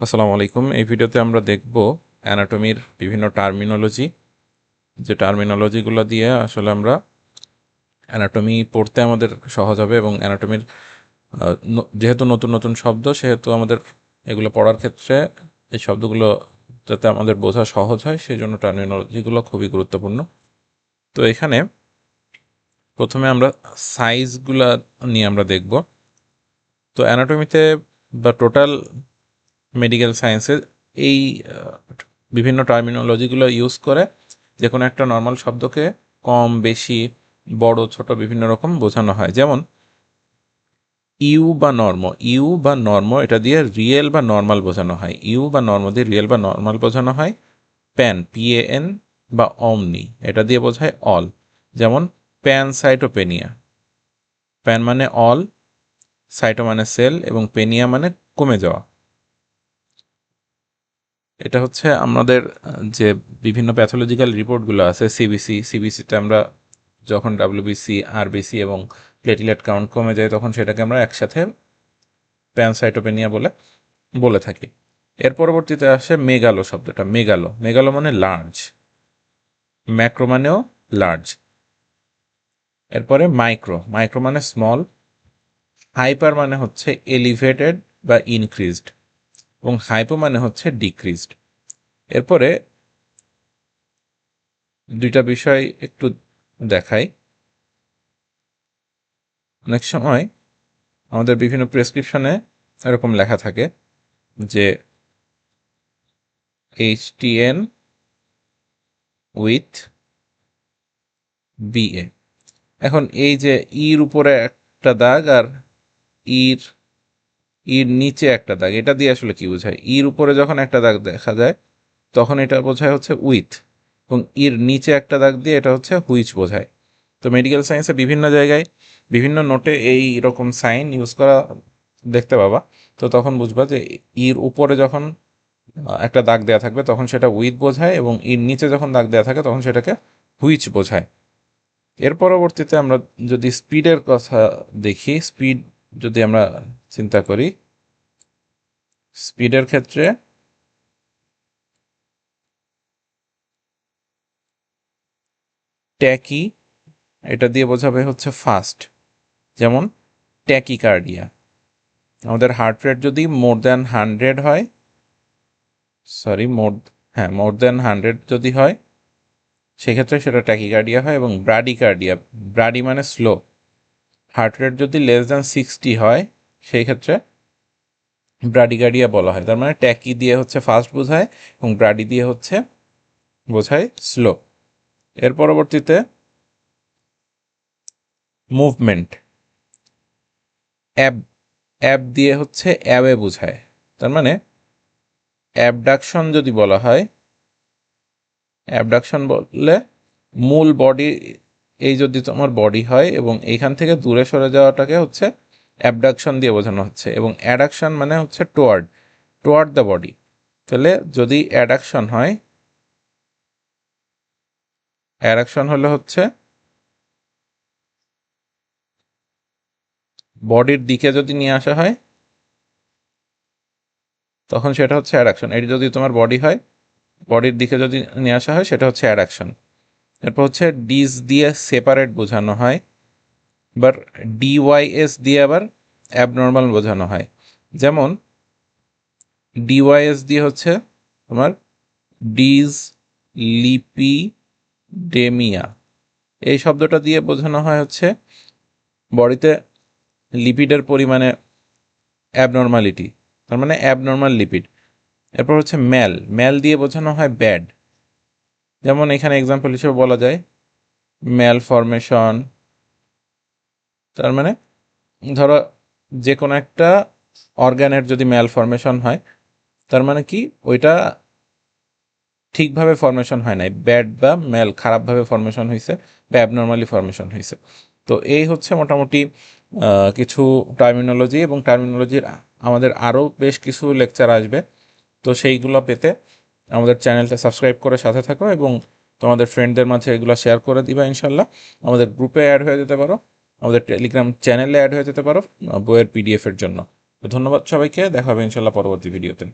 আসসালামু আলাইকুম। এই ভিডিওতে আমরা দেখব অ্যানাটমির বিভিন্ন টার্মিনোলজি, যে টার্মিনোলজিগুলো দিয়ে আসলে আমরা অ্যানাটমি পড়তে আমাদের সহজ হবে, এবং অ্যানাটমির যেহেতু নতুন নতুন শব্দ, সেহেতু আমাদের এগুলো পড়ার ক্ষেত্রে এই শব্দগুলো যাতে আমাদের বোঝা সহজ হয়, সেই জন্য টার্মিনোলজিগুলো খুবই গুরুত্বপূর্ণ। তো এখানে প্রথমে আমরা সাইজগুলা নিয়ে আমরা দেখব। তো অ্যানাটমিতে বা টোটাল মেডিকেল সায়েন্সে এই বিভিন্ন টার্মিনোলজিগুলো ইউজ করে যে কোনো একটা নর্মাল শব্দকে কম বেশি বড় ছোট বিভিন্ন রকম বোঝানো হয়। যেমন ইউ বা নর্ম এটা দিয়ে রিয়েল বা নর্মাল বোঝানো হয়। ইউ বা নর্ম দিয়ে রিয়েল বা নর্মাল বোঝানো হয়। PAN বা অমনি এটা দিয়ে বোঝায় অল। যেমন প্যানসাইটোপেনিয়া, প্যান মানে অল, সাইটো মানে সেল, এবং পেনিয়া মানে কমে যাওয়া। এটা হচ্ছে আমাদের যে বিভিন্ন প্যাথোলজিক্যাল রিপোর্টগুলো আছে, সিবিসিতে আমরা যখন WBC, RBC এবং প্লেটলেট কাউন্ট কমে যায়, তখন সেটাকে আমরা একসাথে প্যানসাইটোপেনিয়া বলে থাকি। এর পরবর্তীতে আসে মেগালো শব্দটা। মেগালো মানে লার্জ, ম্যাক্রো মানেও লার্জ। এরপরে মাইক্রো মানে স্মল, হাইপার মানে হচ্ছে এলিভেটেড বা ইনক্রিজড, এবং হাইপো মানে হচ্ছে ডিক্রিজড। এরপরে দুইটা বিষয় একটু দেখাই। অনেক সময় আমাদের বিভিন্ন প্রেসক্রিপশনে এরকম লেখা থাকে যে HTN উইথ BA। এখন এই যে ইর উপরে একটা দাগ আর ইর ইর নিচে একটা দাগ, এটা দিয়ে আসলে কি বোঝায়? ইর উপরে যখন একটা দাগ দেখা যায় তখন এটা বোঝায় হচ্ছে উইথ, এবং ইর নিচে একটা দাগ দিয়ে এটা হচ্ছে হুইচ বোঝায়। তো মেডিকেল সায়েন্সে বিভিন্ন জায়গায় বিভিন্ন নোটে এই রকম সাইন ইউজ করা দেখতে পাবা। তো তখন বুঝবা যে ইর উপরে যখন একটা দাগ দেওয়া থাকবে তখন সেটা উইথ বোঝায়, এবং ইর নিচে যখন দাগ দেওয়া থাকে তখন সেটাকে হুইচ বোঝায়। এর পরবর্তীতে আমরা যদি স্পিডের কথা দেখি, স্পিড যদি আমরা চিন্তা করি, স্পিডের ক্ষেত্রে ট্যাকি এটা দিয়ে বোঝাবে হচ্ছে ফাস্ট। যেমন ট্যাকিকার্ডিয়া, আমাদের হার্ট রেট যদি মোর দ্যান 100 হয়, মোর দ্যান 100 যদি হয়, সেক্ষেত্রে সেটা ট্যাকিকার্ডিয়া হয়। এবং ব্রাডি মানে স্লো, হার্ট রেট যদি লেস দ্যান 60 হয়, সেই ক্ষেত্রে ব্রাডিকার্ডিয়া বলা হয়। তার মানে ট্যাকি দিয়ে হচ্ছে ফাস্ট বোঝায়, এবং ব্রাডি দিয়ে হচ্ছে বোঝায় স্লো। এর পরবর্তীতে মুভমেন্ট, অ্যাব দিয়ে হচ্ছে অ্যাওয়ে বোঝায়। তার মানে অ্যাবডাকশন যদি বলা হয়, অ্যাবডাকশন বললে মূল বডি, এই যদি তোমার বডি হয় এবং এইখান থেকে দূরে সরে যাওয়াটাকে হচ্ছে অ্যাবডাকশন দিয়ে বোঝানো হচ্ছে। এবং অ্যাডাকশন মানে হচ্ছে টোয়ার্ড দ্য বডি। তাহলে যদি অ্যাডাকশন হলে হচ্ছে বডির দিকে যদি নিয়ে আসা হয়, তখন সেটা হচ্ছে অ্যাডাকশন। এটি যদি তোমার বডি হয়, বডির দিকে যদি নিয়ে আসা হয়, সেটা হচ্ছে অ্যাডাকশন। এরপর হচ্ছে ডিস দিয়ে সেপারেট বোঝানো হয়, এবার DYS দিয়ে আবার অ্যাবনর্মাল বোঝানো হয়। যেমন DYS দিয়ে হচ্ছে তোমার ডিজ লিপিডেমিয়া, এই শব্দটা দিয়ে বোঝানো হয় হচ্ছে বডিতে লিপিডের পরিমাণে অ্যাবনর্মালিটি, তার মানে অ্যাবনর্মাল লিপিড। এরপর হচ্ছে ম্যাল দিয়ে বোঝানো হয় ব্যাড। যেমন এখানে এক্সাম্পল হিসেবে বলা যায় ম্যাল ফরমেশন, তার মানে ধরো যে কোনো একটা অর্গানের যদি ম্যাল ফরমেশন হয়, তার মানে কি ওইটা ঠিকভাবে ফরমেশন হয় নাই, ব্যাড বা ম্যাল খারাপভাবে ফরমেশন হয়েছে বা অ্যাবনর্মালি ফরমেশন হয়েছে। তো এই হচ্ছে মোটামুটি কিছু টার্মিনোলজি, এবং টার্মিনোলজির আমাদের আরও বেশ কিছু লেকচার আসবে। তো সেইগুলো পেতে আমাদের চ্যানেলটা সাবস্ক্রাইব করে সাথে থাকো, এবং তোমাদের ফ্রেন্ডদের মাঝে এগুলো শেয়ার করে দিবা। ইনশাল্লাহ আমাদের গ্রুপে অ্যাড হয়ে যেতে পারো। আমাদের টেলিগ্রাম চ্যানেলে অ্যাড হয়ে যেতে পারো বইয়ের PDF এর জন্য। তো ধন্যবাদ সবাইকে, দেখা হবে ইনশাল্লাহ পরবর্তী ভিডিওতে।